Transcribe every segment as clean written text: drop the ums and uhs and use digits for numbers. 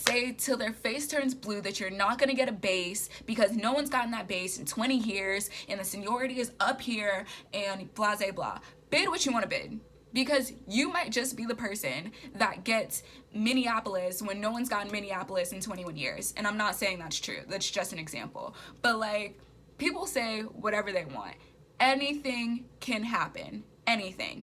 say till their face turns blue that you're not gonna get a base because no one's gotten that base in 20 years and the seniority is up here and blah, blah, blah. Bid what you want to bid. Because you might just be the person that gets Minneapolis when no one's gotten Minneapolis in 21 years. And I'm not saying that's true. That's just an example. But like, people say whatever they want. Anything can happen. Anything.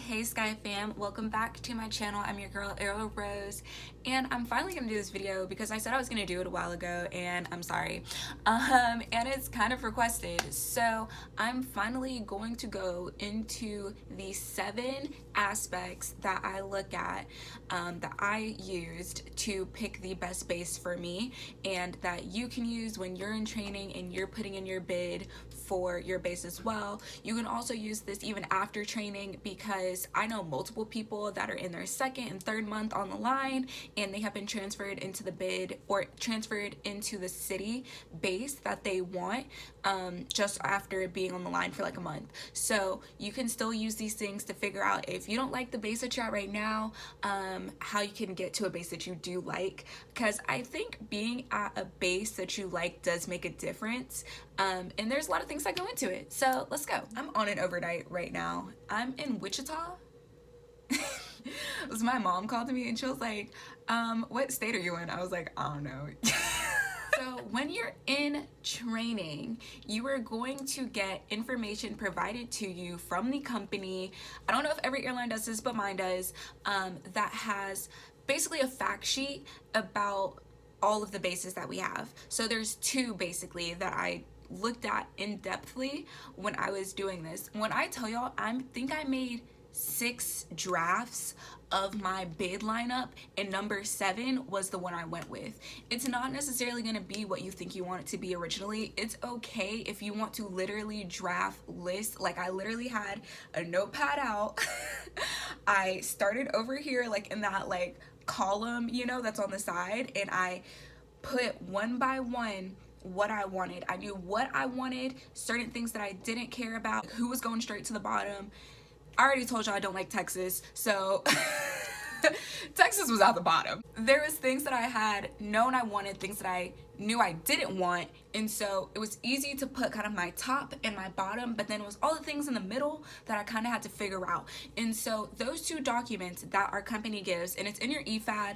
Hey Sky fam, welcome back to my channel. I'm your girl Arrow Rose, and I'm finally gonna do this video because I said I was gonna do it a while ago and I'm sorry, and it's kind of requested. So I'm finally going to go into the 7 aspects that I look at that I used to pick the best base for me and that you can use when you're in training and you're putting in your bid for your base as well. You can also use this even after training because I know multiple people that are in their 2nd and 3rd month on the line and they have been transferred into the bid or transferred into the city base that they want just after being on the line for like a month. So you can still use these things to figure out if you don't like the base that you're at right now, how you can get to a base that you do like, because I think being at a base that you like does make a difference. And there's a lot of things that go into it. So let's go. I'm on an overnight right now. I'm in Wichita. My mom called me and she was like, what state are you in? I was like, I don't know. So when you're in training, you are going to get information provided to you from the company. I don't know if every airline does this, but mine does, that has basically a fact sheet about all of the bases that we have. So there's 2 basically that I looked at in-depthly when I was doing this. When I tell y'all, I think I made 6 drafts of my bid lineup and number 7 was the one I went with. It's not necessarily going to be what you think you want it to be originally. It's okay if you want to literally draft lists. Like I literally had a notepad out. I started over here like in that like column, you know, that's on the side, and I put one by one what I wanted. I knew what I wanted, certain things that I didn't care about, who was going straight to the bottom. I already told y'all I don't like Texas, so Texas was at the bottom. There was things that I had known I wanted, things that I knew I didn't want, and so it was easy to put kind of my top and my bottom, but then it was all the things in the middle that I kind of had to figure out. And so those 2 documents that our company gives, and it's in your EFAD,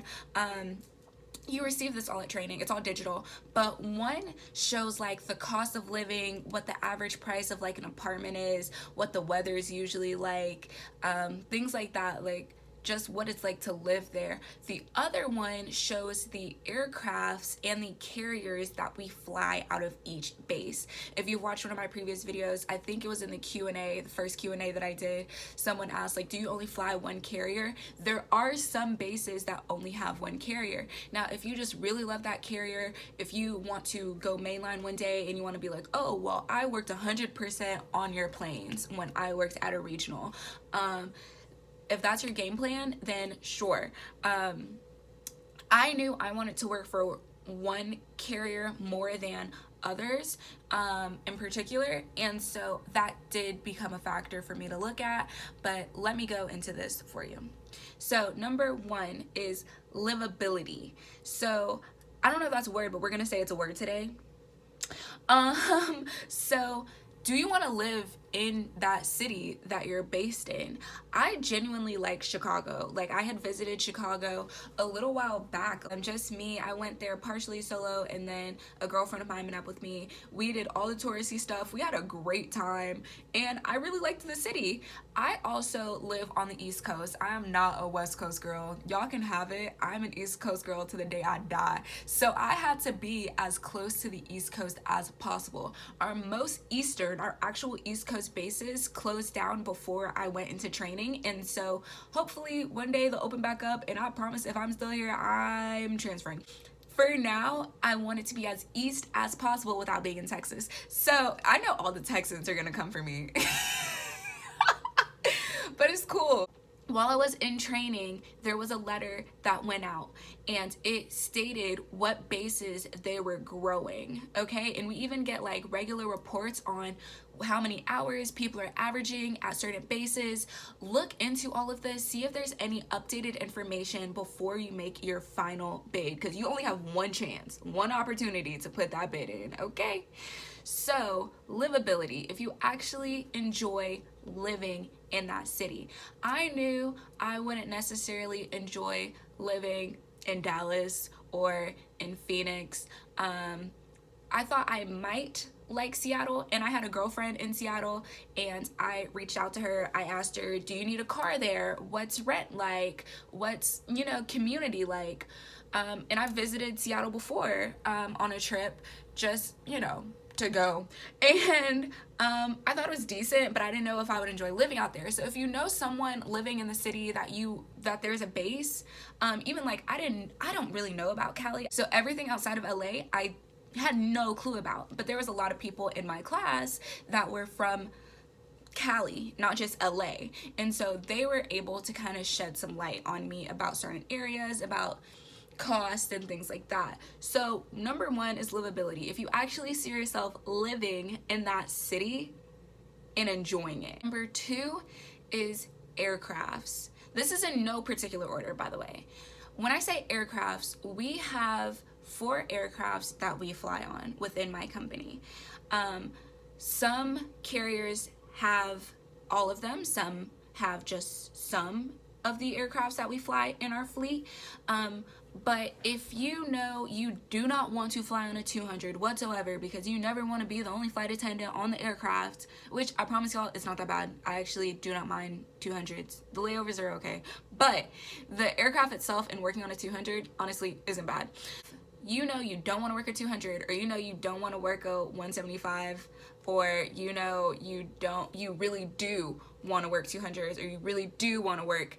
you receive this all at training, it's all digital, but one shows like the cost of living, what the average price of like an apartment is, what the weather is usually like, things like that, like just what it's like to live there. The other one shows the aircrafts and the carriers that we fly out of each base. If you watched one of my previous videos, I think it was in the Q&A, the first Q&A that I did, someone asked like, do you only fly one carrier? There are some bases that only have one carrier. Now, if you just really love that carrier, if you want to go mainline one day and you want to be like, oh, well, I worked 100% on your planes when I worked at a regional, if that's your game plan, then sure. I knew I wanted to work for one carrier more than others in particular, and so that did become a factor for me to look at, but let me go into this for you. So number 1 is livability. So I don't know if that's a word, but we're gonna say it's a word today. So do you want to live in that city that you're based in? I genuinely like Chicago. Like I had visited Chicago a little while back. Just me, I went there partially solo, and then a girlfriend of mine met up with me. We did all the touristy stuff. We had a great time and I really liked the city. I also live on the East Coast. I am not a West Coast girl. Y'all can have it. I'm an East Coast girl to the day I die. So I had to be as close to the East Coast as possible. Our actual East Coast bases closed down before I went into training, and so hopefully one day they'll open back up, and I promise if I'm still here, I'm transferring. For now, I want it to be as east as possible without being in Texas. So I know all the Texans are gonna come for me. But it's cool. while I was in training, there was a letter that went out and it stated what bases they were growing, okay? And we even get like regular reports on how many hours people are averaging at certain bases. Look into all of this, see if there's any updated information before you make your final bid, because you only have one chance, one opportunity to put that bid in, okay? So, livability, if you actually enjoy living in that city. I knew I wouldn't necessarily enjoy living in Dallas or in Phoenix. I thought I might like Seattle, and I had a girlfriend in Seattle, and I reached out to her. I asked her, do you need a car there? What's rent like? What's, you know, community like? And I've visited Seattle before on a trip, just, you know, to go, and I thought it was decent, but I didn't know if I would enjoy living out there. So if you know someone living in the city that there's a base, even like I don't really know about Cali, so everything outside of LA I had no clue about, but there was a lot of people in my class that were from Cali, not just LA, and so they were able to kind of shed some light on me about certain areas, about cost and things like that. So number one is livability. If you actually see yourself living in that city and enjoying it. Number two is aircrafts. This is in no particular order, by the way. When I say aircrafts, we have 4 aircrafts that we fly on within my company. Some carriers have all of them, some have just some of the aircrafts that we fly in our fleet. But if you know you do not want to fly on a 200 whatsoever, because you never want to be the only flight attendant on the aircraft, which I promise y'all it's not that bad. I actually do not mind 200s. The layovers are okay. But the aircraft itself and working on a 200 honestly isn't bad. You know you don't want to work a 200, or you know you don't want to work a 175, or you know you really do want to work 200s, or you really do want to work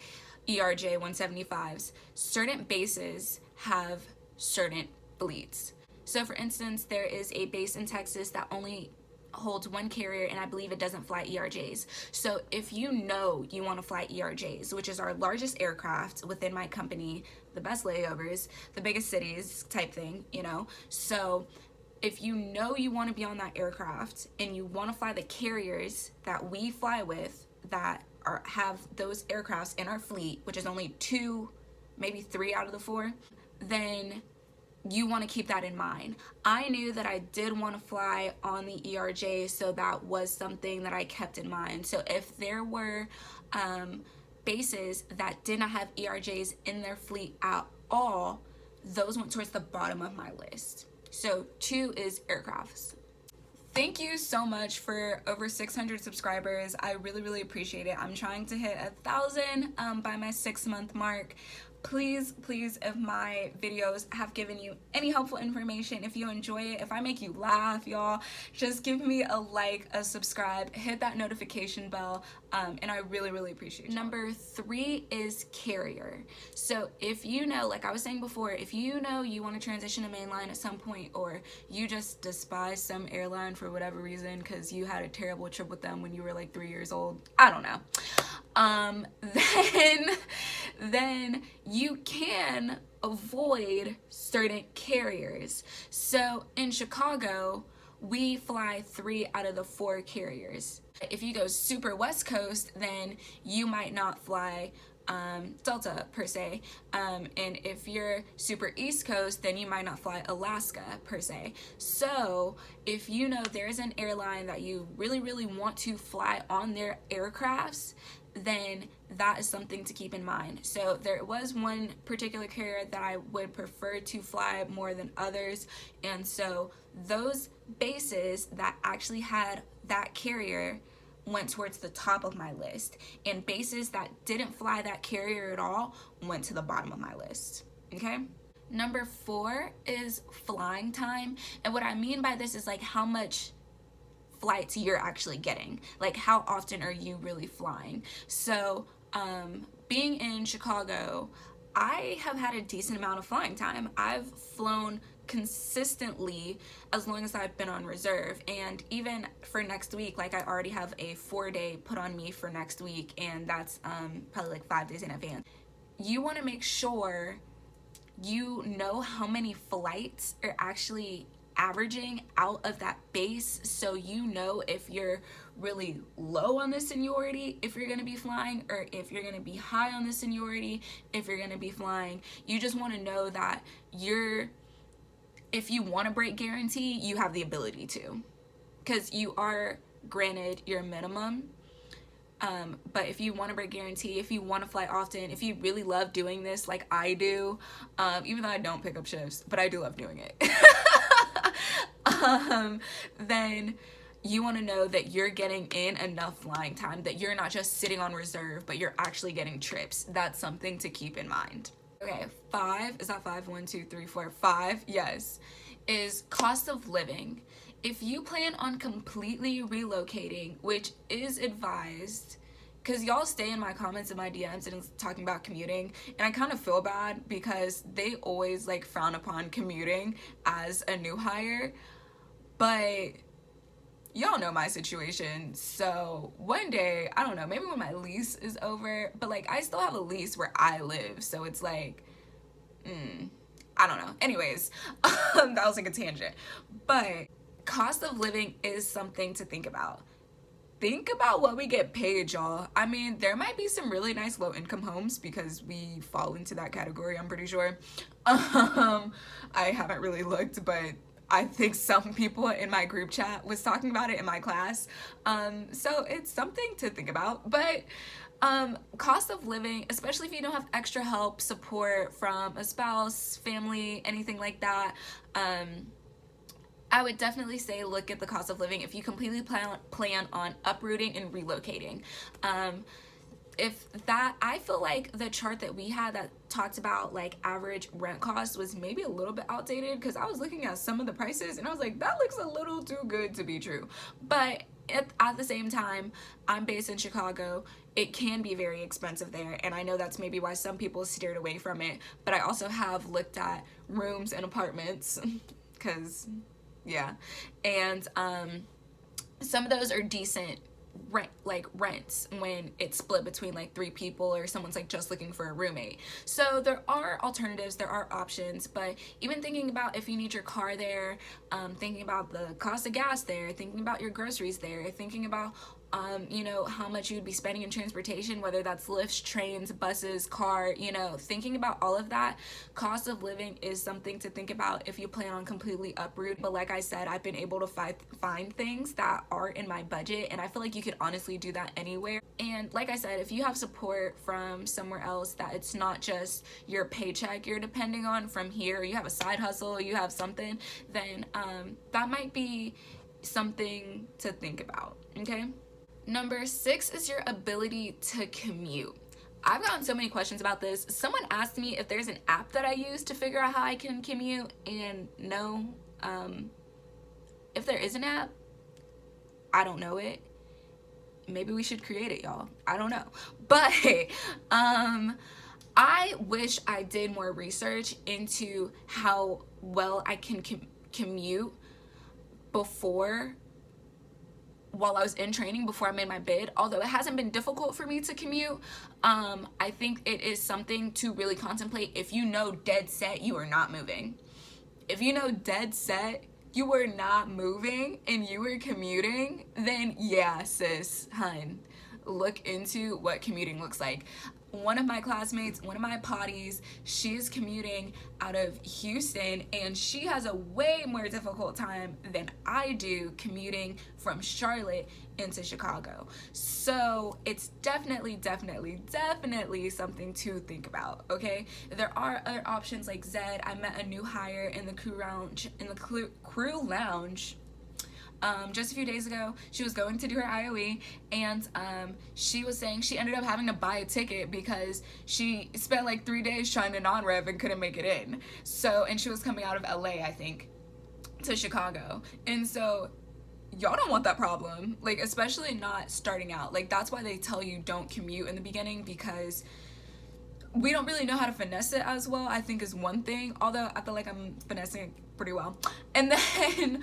ERJ 175s. Certain bases have certain fleets. So for instance, there is a base in Texas that only holds 1 carrier, and I believe it doesn't fly ERJs. So if you know you want to fly ERJs, which is our largest aircraft within my company, the best layovers, the biggest cities type thing, you know, so if you know you want to be on that aircraft and you want to fly the carriers that we fly with that have those aircrafts in our fleet, which is only 2, maybe 3 out of the 4, then you want to keep that in mind. I knew that I did want to fly on the ERJ, so that was something that I kept in mind. So if there were bases that did not have ERJs in their fleet at all, those went towards the bottom of my list. So 2 is aircrafts. Thank you so much for over 600 subscribers. I really appreciate it. I'm trying to hit 1,000 by my 6-month mark. Please, if my videos have given you any helpful information, if you enjoy it, if I make you laugh, y'all, just give me a like, a subscribe, hit that notification bell, and I really appreciate it. Number 3 is carrier. So if you know, like I was saying before, if you know you want to transition to mainline at some point, or you just despise some airline for whatever reason because you had a terrible trip with them when you were like 3 years old, I don't know, then you can avoid certain carriers. So in Chicago, we fly 3 out of the 4 carriers. If you go super West Coast, then you might not fly Delta per se, and if you're super East Coast, then you might not fly Alaska per se. So if you know there's an airline that you really want to fly on their aircrafts, then that is something to keep in mind. So there was one particular carrier that I would prefer to fly more than others, and so those bases that actually had that carrier went towards the top of my list, and bases that didn't fly that carrier at all went to the bottom of my list. Okay? Number 4 is flying time, and what I mean by this is like how much flights you're actually getting, like how often are you really flying. So being in Chicago, I have had a decent amount of flying time. I've flown consistently as long as I've been on reserve. And even for next week, like I already have a 4-day put on me for next week, and that's probably like 5 days in advance. You want to make sure you know how many flights are actually averaging out of that base, so you know if you're really low on the seniority if you're going to be flying, or if you're going to be high on the seniority if you're going to be flying. You just want to know that if you want to break guarantee, you have the ability to, because you are granted your minimum. But if you want to break guarantee, if you want to fly often, if you really love doing this like I do, even though I don't pick up shifts, but I do love doing it, then you want to know that you're getting in enough flying time, that you're not just sitting on reserve, but you're actually getting trips. That's something to keep in mind. Okay, 5, is that 5? 1, 2, 3, 4, 5, yes, is cost of living. If you plan on completely relocating, which is advised, because y'all stay in my comments and my DMs and talking about commuting, and I kind of feel bad because they always like frown upon commuting as a new hire, but y'all know my situation. So one day, I don't know, maybe when my lease is over, but like I still have a lease where I live, so it's like, I don't know. Anyways, that was like a tangent, but cost of living is something to think about. Think about what we get paid, y'all. I mean, there might be some really nice low income homes because we fall into that category, I'm pretty sure. I haven't really looked, but I think some people in my group chat was talking about it in my class. So it's something to think about. But cost of living, especially if you don't have extra help, support from a spouse, family, anything like that, I would definitely say look at the cost of living if you completely plan on uprooting and relocating. I feel like the chart that we had that talked about like average rent costs was maybe a little bit outdated, because I was looking at some of the prices and I was like, that looks a little too good to be true. But at the same time, I'm based in Chicago. It can be very expensive there, and I know that's maybe why some people steered away from it, but I also have looked at rooms and apartments because yeah, and some of those are decent rents when it's split between like 3 people, or someone's like just looking for a roommate. So there are alternatives, there are options. But even thinking about if you need your car there, thinking about the cost of gas there, thinking about your groceries there, thinking about you know, how much you'd be spending in transportation, whether that's lifts, trains, buses, car, you know, thinking about all of that. Cost of living is something to think about if you plan on completely uproot. But like I said, I've been able to find things that are in my budget, and I feel like you could honestly do that anywhere. And like I said, if you have support from somewhere else, that it's not just your paycheck you're depending on from here, you have a side hustle, you have something, then that might be something to think about, okay? Number 6 is your ability to commute. I've gotten so many questions about this. Someone asked me if there's an app that I use to figure out how I can commute, and no, if there is an app, I don't know it. Maybe we should create it, y'all. I don't know. But I wish I did more research into how well I can commute while I was in training, before I made my bid. Although it hasn't been difficult for me to commute, I think it is something to really contemplate if you know dead set you are not moving. If you know dead set you were not moving and you were commuting, then yeah, sis, hun, look into what commuting looks like. One of my classmates, one of my potties, she is commuting out of Houston, and she has a way more difficult time than I do commuting from Charlotte into Chicago. So it's definitely something to think about, okay? There are other options like Zed. I met a new hire in the crew lounge just a few days ago. She was going to do her IOE, and she was saying she ended up having to buy a ticket because she spent like 3 days trying to non-rev and couldn't make it in. So, and she was coming out of LA, I think, to Chicago. And so y'all don't want that problem, like, especially not starting out. Like, that's why they tell you don't commute in the beginning, because we don't really know how to finesse it as well, I think, is one thing. Although I feel like I'm finessing pretty well. And then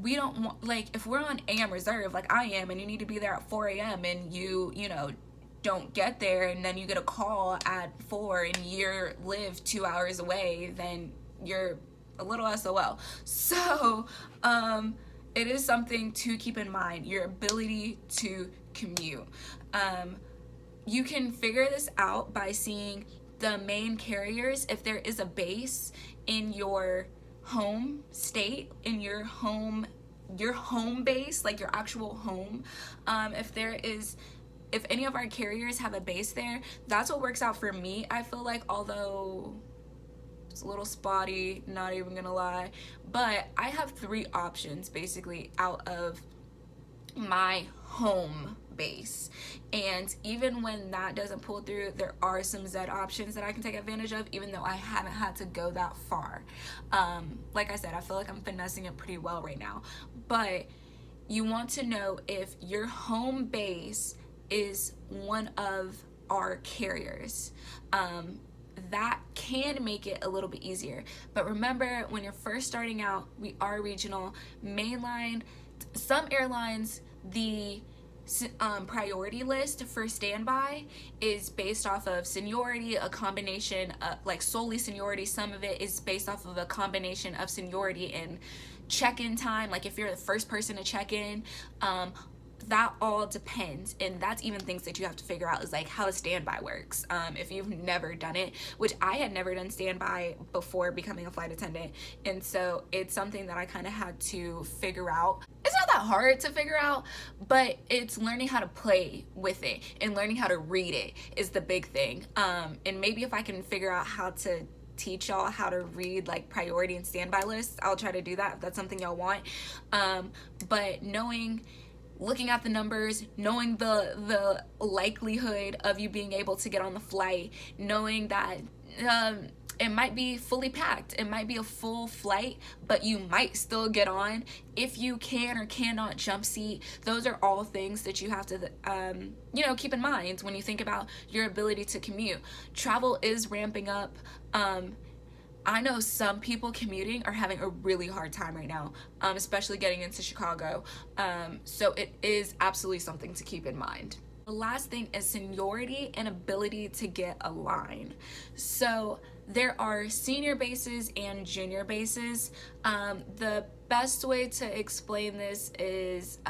we don't want, like, if we're on AM reserve like I am, and you need to be there at 4 a.m. and you know, don't get there, and then you get a call at 4 and you live 2 hours away, then you're a little SOL. So it is something to keep in mind, your ability to commute. You can figure this out by seeing the main carriers, if there is a base in your home state, in your home base, like your actual home. If any of our carriers have a base there, that's what works out for me. I feel like, although it's a little spotty, not even gonna lie, but I have 3 options basically out of my home base, and even when that doesn't pull through, there are some Z options that I can take advantage of, even though I haven't had to go that far. Like I said, I feel like I'm finessing it pretty well right now, but you want to know if your home base is one of our carriers. That can make it a little bit easier, but remember, when you're first starting out, we are regional, mainline. Some airlines, the priority list for standby is based off of seniority, a combination of, like, solely seniority. Some of it is based off of a combination of seniority and check-in time, like if you're the first person to check in. That all depends, and that's even things that you have to figure out, is like how standby works. If you've never done it, which I had never done standby before becoming a flight attendant, and so it's something that I kind of had to figure out. It's not that hard to figure out, but it's learning how to play with it and learning how to read it is the big thing. And maybe if I can figure out how to teach y'all how to read like priority and standby lists, I'll try to do that if that's something y'all want. But looking at the numbers, knowing the likelihood of you being able to get on the flight, knowing that it might be fully packed, it might be a full flight, but you might still get on if you can or cannot jump seat. Those are all things that you have to keep in mind when you think about your ability to commute. Travel is ramping up. I know some people commuting are having a really hard time right now, especially getting into Chicago. So it is absolutely something to keep in mind. The last thing is seniority and ability to get a line. So there are senior bases and junior bases. The best way to explain this is,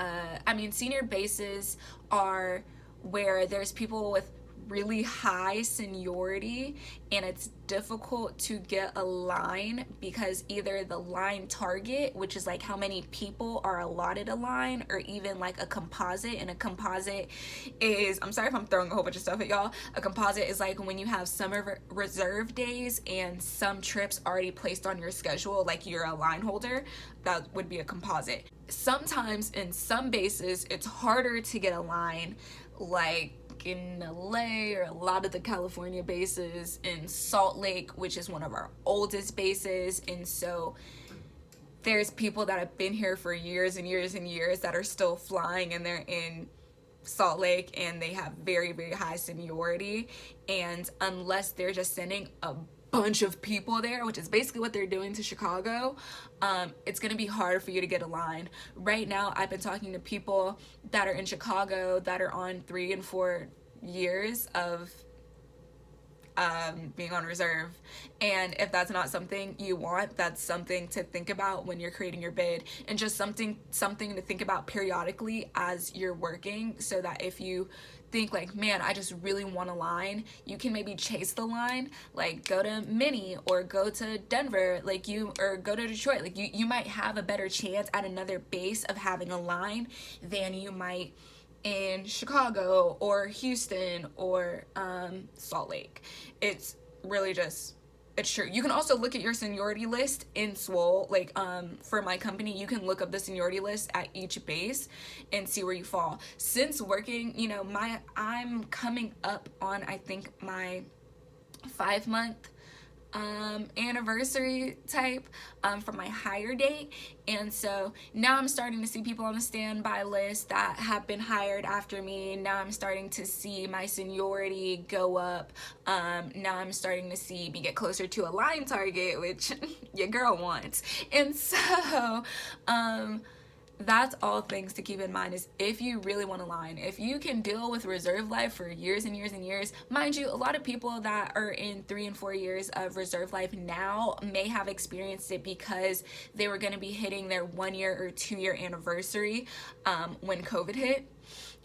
senior bases are where there's people with really high seniority and it's difficult to get a line because either the line target, which is like how many people are allotted a line, or even like a composite. And a composite is, I'm sorry if I'm throwing a whole bunch of stuff at y'all, a composite is like when you have some reserve days and some trips already placed on your schedule, like you're a line holder. That would be a composite. Sometimes in some bases it's harder to get a line, like in LA, or a lot of the California bases, in Salt Lake, which is one of our oldest bases. And so there's people that have been here for years and years and years that are still flying, and they're in Salt Lake and they have very, very high seniority. And unless they're just sending a bunch of people there, which is basically what they're doing to Chicago, it's gonna be hard for you to get a line. Right now, I've been talking to people that are in Chicago that are on 3 and 4 years of being on reserve. And if that's not something you want, that's something to think about when you're creating your bid, and just something to think about periodically as you're working, so that if you think like, man, I just really want a line, you can maybe chase the line, like go to Minnie or go to Denver, or go to Detroit. Like you might have a better chance at another base of having a line than you might in Chicago or Houston or Salt Lake. It's really just, it's true. You can also look at your seniority list in Swole. Like for my company, you can look up the seniority list at each base and see where you fall. Since working, I'm coming up on, I think, my 5-month anniversary type for my hire date. And so now I'm starting to see people on the standby list that have been hired after me. Now I'm starting to see my seniority go up. Now I'm starting to see me get closer to a line target, which your girl wants. And so that's all things to keep in mind, is if you really want to line, if you can deal with reserve life for years and years and years. Mind you, a lot of people that are in 3 and 4 years of reserve life now may have experienced it because they were going to be hitting their 1 year or 2 year anniversary when COVID hit.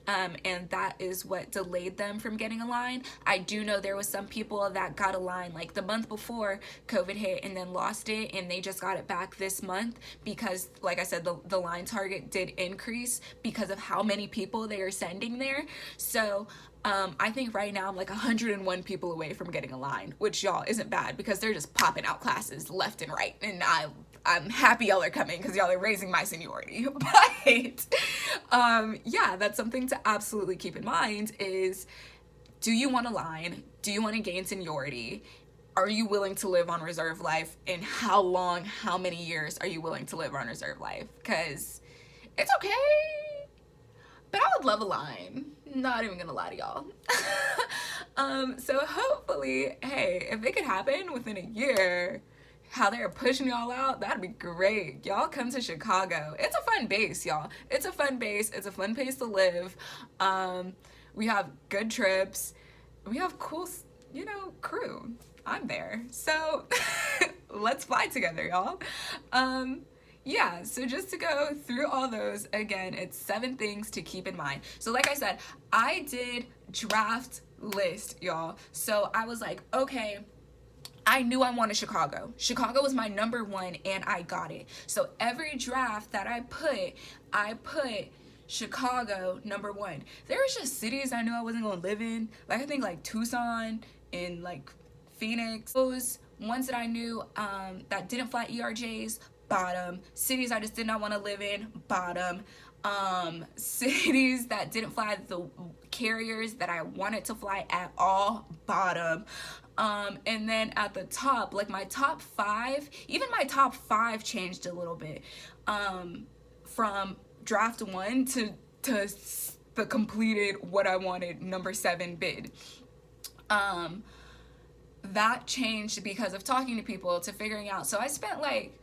And that is what delayed them from getting a line. I do know there was some people that got a line like the month before COVID hit and then lost it, and they just got it back this month because, like I said, the line target did increase because of how many people they are sending there. So I think right now I'm like 101 people away from getting a line, which, y'all, isn't bad because they're just popping out classes left and right, and I'm happy y'all are coming because y'all are raising my seniority. But yeah, that's something to absolutely keep in mind is, do you want to line? Do you want to gain seniority? Are you willing to live on reserve life? And how long, how many years are you willing to live on reserve life? Because it's okay, but I would love a line. Not even gonna lie to y'all. So hopefully, hey, if it could happen within a year, how they're pushing y'all out, that'd be great. Y'all come to Chicago. It's a fun base, y'all. It's a fun base. It's a fun place to live. We have good trips. We have cool, crew. I'm there. So let's fly together, y'all. Yeah, so just to go through all those, again, it's 7 things to keep in mind. So like I said, I did draft list, y'all. So I was like, okay, I knew I wanted Chicago. Chicago was my number 1 and I got it. So every draft that I put Chicago number 1. There was just cities I knew I wasn't gonna live in. Like I think like Tucson and like Phoenix. Those ones that I knew that didn't fly ERJs, bottom. Cities I just did not want to live in, bottom. Cities that didn't fly the carriers that I wanted to fly at all, bottom. And then at the top, like my top 5, even my top 5 changed a little bit from draft 1 to the completed what I wanted number 7 bid. That changed because of talking to people, to figuring out. So I spent like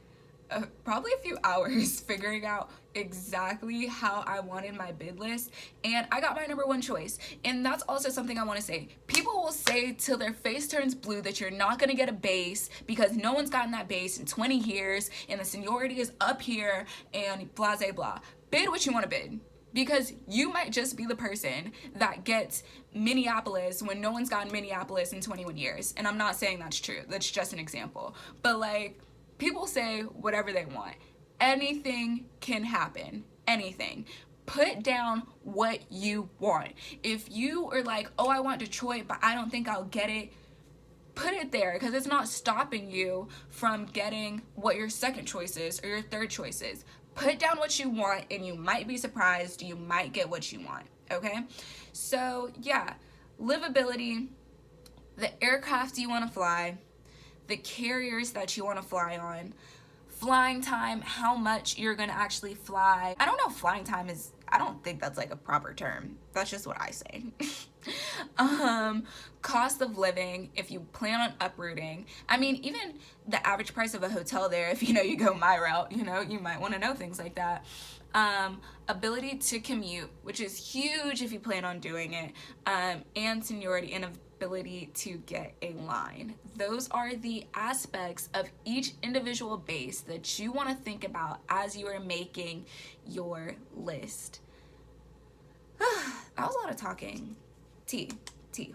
probably a few hours figuring out exactly how I wanted my bid list, and I got my number 1 choice. And that's also something I want to say. People will say till their face turns blue that you're not going to get a base because no one's gotten that base in 20 years and the seniority is up here and blah blah blah. Bid what you want to bid, because you might just be the person that gets Minneapolis when no one's gotten Minneapolis in 21 years. And I'm not saying that's true. That's just an example. But like, people say whatever they want. Anything can happen. Anything. Put down what you want. If you are like, oh, I want Detroit, but I don't think I'll get it, put it there, because it's not stopping you from getting what your second choice is or your third choice is. Put down what you want, and you might be surprised. You might get what you want, okay? So, yeah, livability, the aircraft you want to fly, the carriers that you want to fly on, flying time, how much you're going to actually fly. I don't know if flying time is, I don't think that's like a proper term. That's just what I say. Cost of living, if you plan on uprooting. I mean, even the average price of a hotel there, if you go my route, you might want to know things like that. Ability to commute, which is huge if you plan on doing it, and seniority and ability to get a line. Those are the aspects of each individual base that you want to think about as you are making your list. That was a lot of talking.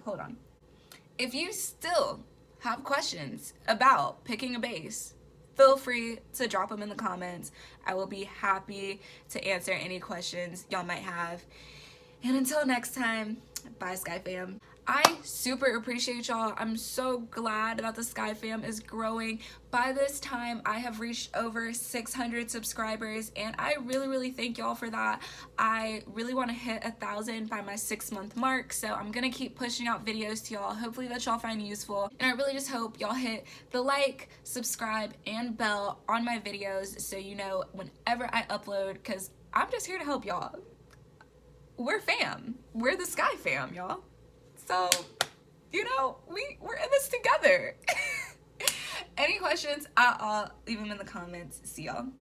Hold on. If you still have questions about picking a base, feel free to drop them in the comments. I will be happy to answer any questions y'all might have. And until next time, bye Sky Fam. I super appreciate y'all. I'm so glad that the Sky Fam is growing. By this time, I have reached over 600 subscribers, and I really thank y'all for that. I really want to hit 1,000 by my 6-month mark, so I'm gonna keep pushing out videos to y'all, hopefully that y'all find useful. And I really just hope y'all hit the like, subscribe, and bell on my videos so you know whenever I upload, because I'm just here to help y'all. We're fam. We're the Sky Fam, y'all. So, you know, we're in this together. Any questions at all, leave them in the comments. See y'all.